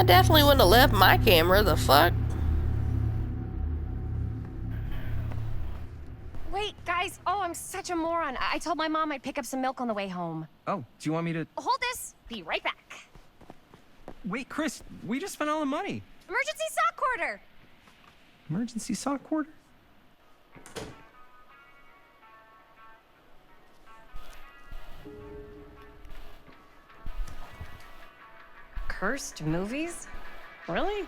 I definitely wouldn't have left my camera. The fuck? Wait, guys. Oh, I'm such a moron. I told my mom I'd pick up some milk on the way home. Oh, do you want me to... Hold this. Be right back. Wait, Chris, we just spent all the money. Emergency sock order. Emergency sock order? Cursed movies? Really?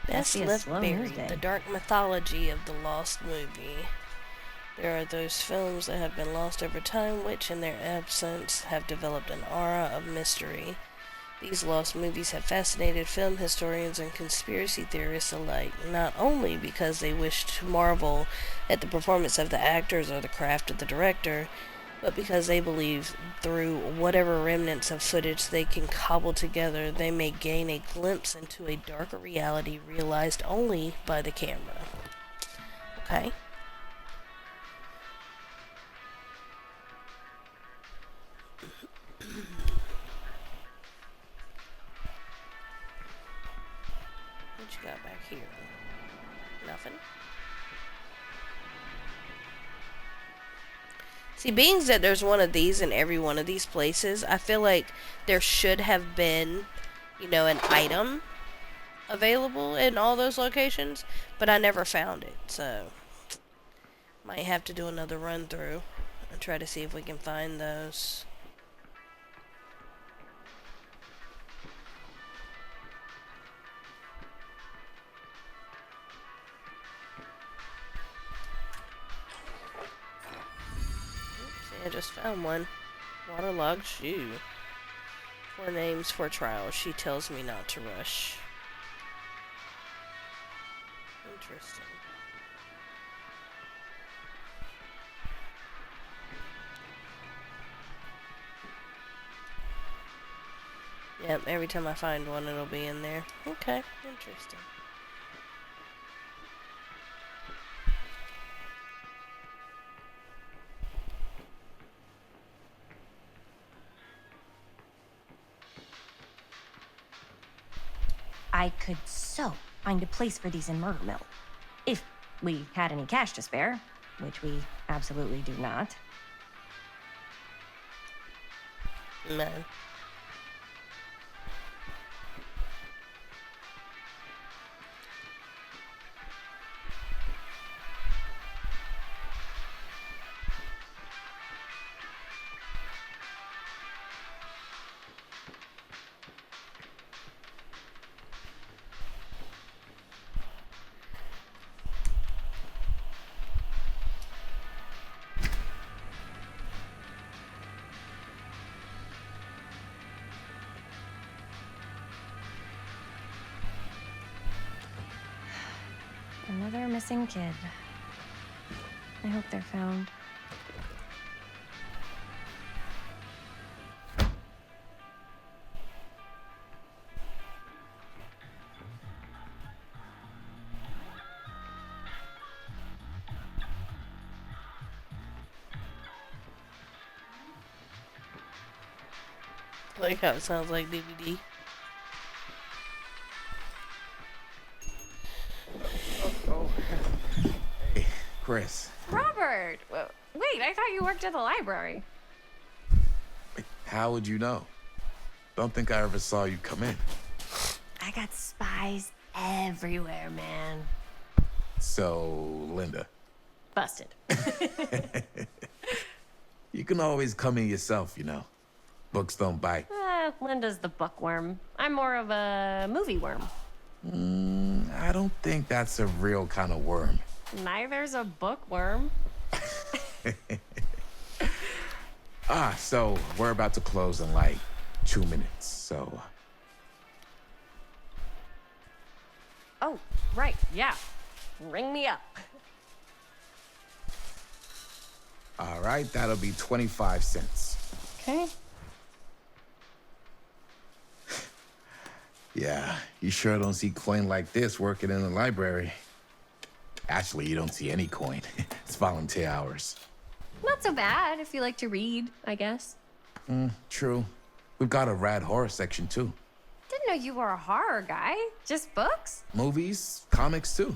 Best Must be a Left slow news Buried, day. the dark mythology of the lost movie. There are those films that have been lost over time, which in their absence have developed an aura of mystery. These lost movies have fascinated film historians and conspiracy theorists alike, not only because they wish to marvel at the performance of the actors or the craft of the director, but because they believe through whatever remnants of footage they can cobble together, they may gain a glimpse into a darker reality realized only by the camera. Okay. What you got back here? Nothing? See, being that there's one of these in every one of these places, I feel like there should have been, you know, an item available in all those locations, but I never found it, so might have to do another run through and try to see if we can find those. I just found one. Waterlogged shoe. 4 names for trial. She tells me not to rush. Interesting. Yep, every time I find one, it'll be in there. Okay, interesting. I could so find a place for these in Murder Mill. If we had any cash to spare, which we absolutely do not. Man. Another missing kid. I hope they're found. Like how it sounds like DVD. Oh. Hey, Chris. Robert! Wait, I thought you worked at the library. Wait, how would you know? Don't think I ever saw you come in. I got spies everywhere, man. So, Linda. Busted. You can always come in yourself, you know. Books don't bite. Linda's the bookworm. I'm more of a movie worm. I don't think that's a real kind of worm. Neither's a bookworm. So we're about to close in like 2 minutes, so... Oh, right, yeah. Ring me up. All right, that'll be 25 cents. Okay. Yeah, you sure don't see coin like this working in the library. Actually, you don't see any coin. It's volunteer hours. Not so bad if you like to read, I guess. True. We've got a rad horror section, too. Didn't know you were a horror guy. Just books? Movies, comics too.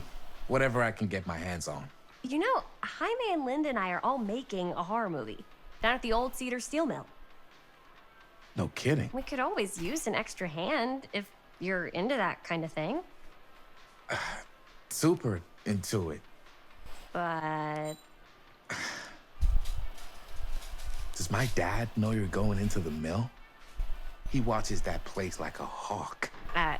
Whatever I can get my hands on. You know, Jaime and Linda and I are all making a horror movie down at the old Cedar Steel Mill. No kidding. We could always use an extra hand if you're into that kind of thing. Super into it. But Does my dad know you're going into the mill? He watches that place like a hawk.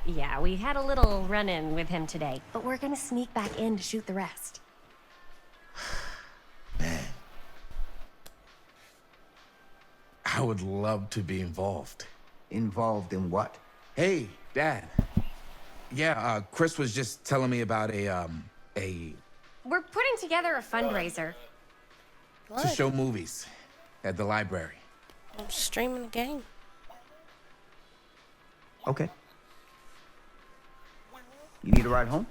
Yeah, we had a little run-in with him today, but we're gonna sneak back in to shoot the rest. Man. I would love to be involved. Involved in what? Hey, Dad. Yeah, Chris was just telling me about a We're putting together a fundraiser. to What? show movies at the library. I'm streaming the game. Okay. You need a ride home?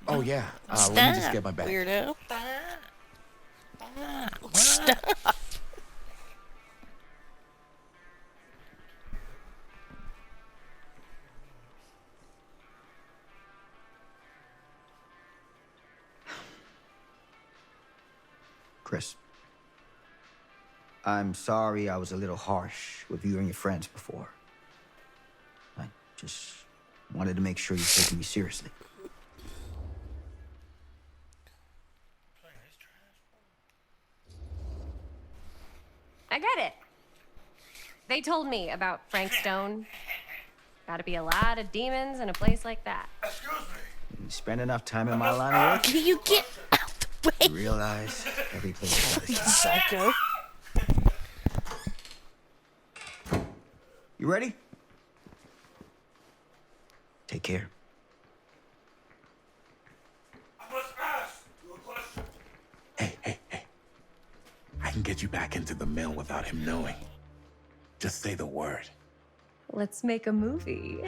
Oh yeah. Stop, Let me just get my bag. weirdo. Stop. Chris. I'm sorry I was a little harsh with you and your friends before. I just wanted to make sure you're taking me seriously. I get it. They told me about Frank Stone. Gotta be a lot of demons in a place like that. You spend enough time in my line of work, Can you get out the way? you realize every place has its Psycho. You ready? Take care. Hey. I can get you back into the mill without him knowing. Just say the word. Let's make a movie.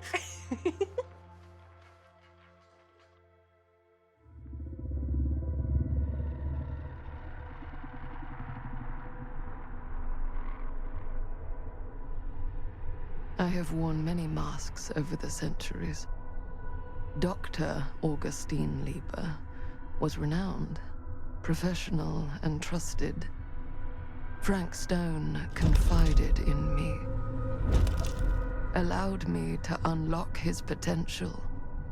I have worn many masks over the centuries. Dr. Augustine Lieber was renowned, professional, and trusted. Frank Stone confided in me, allowed me to unlock his potential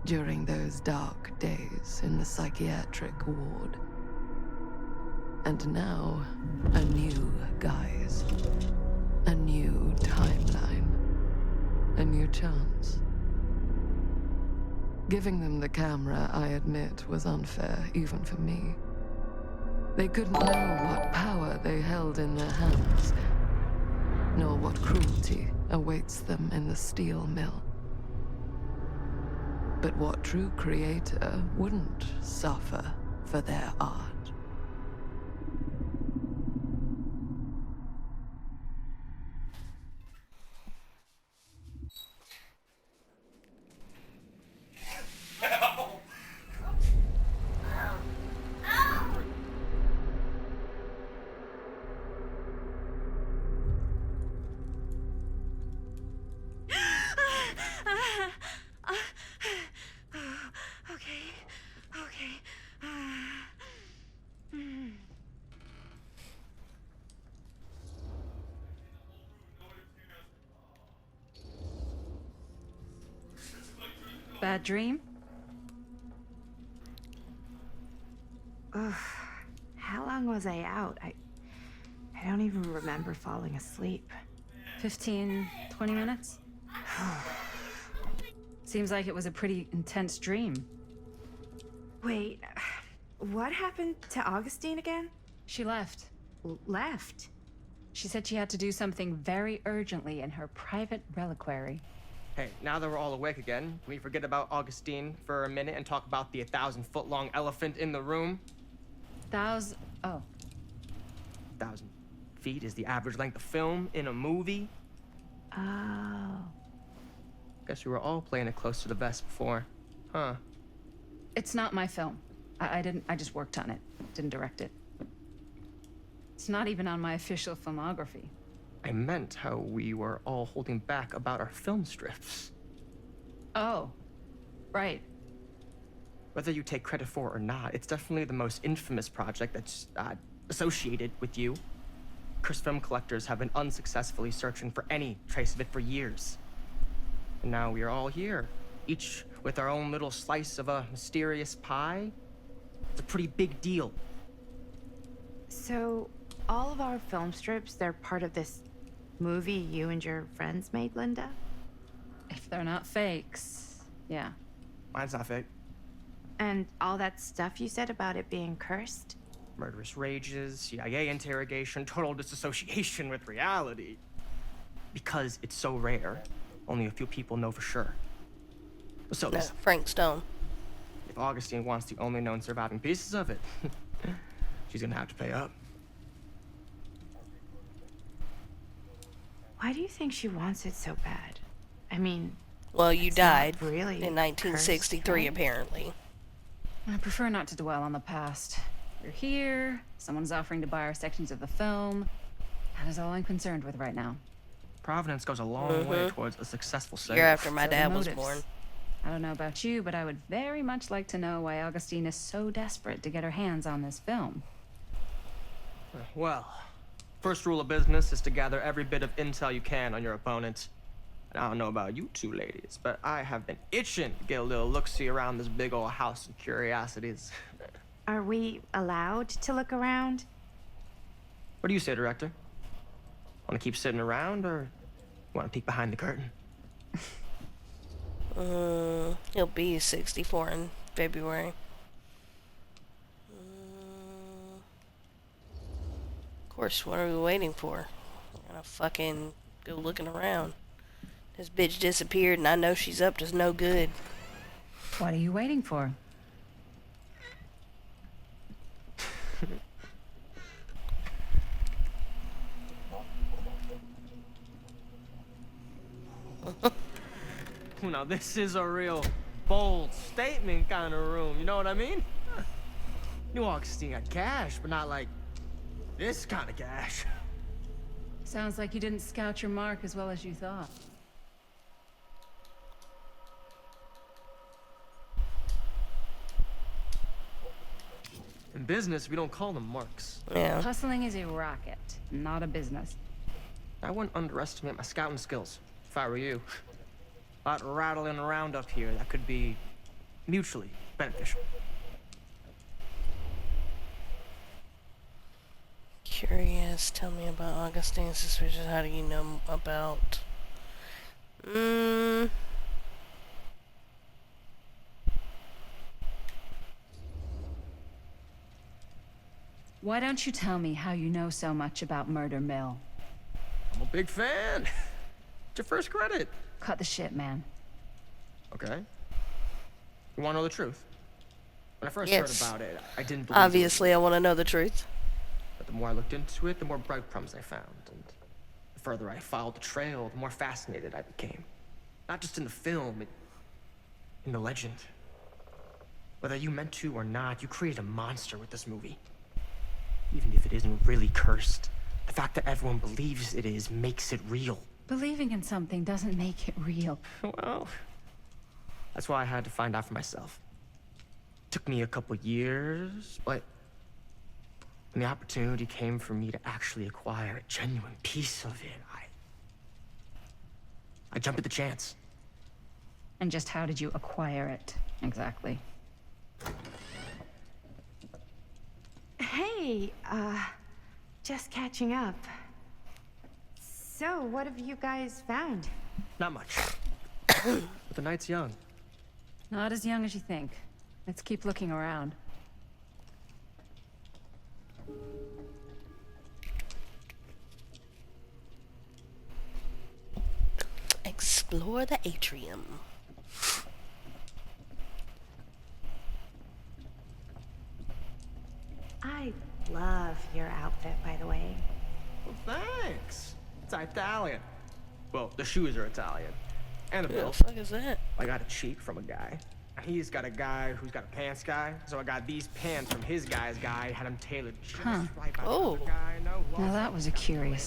during those dark days in the psychiatric ward. And now, a new guise, a new timeline, a new chance. Giving them the camera, I admit, was unfair even for me. They couldn't know what power they held in their hands, nor what cruelty awaits them in the steel mill. But what true creator wouldn't suffer for their art? Bad dream? Ugh. How long was I out? I don't even remember falling asleep. 15, 20 minutes? Seems like it was a pretty intense dream. Wait, what happened to Augustine again? She left. Left? She said she had to do something very urgently in her private reliquary. Hey, now that we're all awake again, can we forget about Augustine for a minute and talk about the 1,000-foot-long elephant in the room? Oh. 1,000 feet is the average length of film in a movie. Oh. Guess we were all playing it close to the vest before, huh? It's not my film. I just worked on it. Didn't direct it. It's not even on my official filmography. I meant how we were all holding back about our film strips. Oh, right. Whether you take credit for it or not, it's definitely the most infamous project that's associated with you. Cursed film collectors have been unsuccessfully searching for any trace of it for years. And now we are all here, each with our own little slice of a mysterious pie. It's a pretty big deal. So, all of our film strips, they're part of this movie you and your friends made, Linda? If they're not fakes, yeah. Mine's not fake. And all that stuff you said about it being cursed? Murderous rages, CIA interrogation, total disassociation with reality. Because it's so rare, only a few people know for sure. So No, Frank Stone. if Augustine wants the only known surviving pieces of it, she's gonna have to pay up. Why do you think she wants it so bad? I mean, Well, you it's not died really in 1963, cursed, right? apparently. I prefer not to dwell on the past. You're here, someone's offering to buy our sections of the film. That is all I'm concerned with right now. Providence goes a long way towards a successful sale. Year after my So the dad was motives. born. I don't know about you, but I would very much like to know why Augustine is so desperate to get her hands on this film. Well, first rule of business is to gather every bit of intel you can on your opponent. And I don't know about you two ladies, but I have been itching to get a little look-see around this big old house of curiosities. Are we allowed to look around? What do you say, director? Want to keep sitting around, or want to peek behind the curtain? He'll be 64 in February. Of course, what are we waiting for? We're gonna fucking go looking around. This bitch disappeared and I know she's up to no good. What are you waiting for? Now this is a real bold statement kind of room, you know what I mean? New Augustine got cash, but not like this kind of cash. Sounds like you didn't scout your mark as well as you thought. In business, we don't call them marks. Yeah. Hustling is a racket, not a business. I wouldn't underestimate my scouting skills, if I were you. A lot rattling around up here that could be mutually beneficial. Curious, tell me about Augustine's suspicious. How do you know about... Why don't you tell me how you know so much about Murder Mill? I'm a big fan. It's your first credit. Cut the shit, man. Okay. You want to know the truth? When I first Yes. heard about it, I didn't believe it. Obviously, I want to know the truth. But the more I looked into it, the more breadcrumbs I found. And the further I followed the trail, the more fascinated I became. Not just in the film, in the legend. Whether you meant to or not, you created a monster with this movie. Even if it isn't really cursed, the fact that everyone believes it is makes it real. Believing in something doesn't make it real. Well, that's why I had to find out for myself. Took me a couple years, but when the opportunity came for me to actually acquire a genuine piece of it, I jumped at the chance. And just how did you acquire it, exactly? Hey, just catching up. So, what have you guys found? Not much. But the night's young. Not as young as you think. Let's keep looking around. Explore the atrium. I love your outfit, by the way. Well, thanks. It's Italian. Well, the shoes are Italian. And the Who the belt. fuck is that? I got it cheap from a guy. He's got a guy who's got a pants guy, so I got these pants from his guy's guy, had them tailored just right by the Oh. other guy. No, Now that was a curious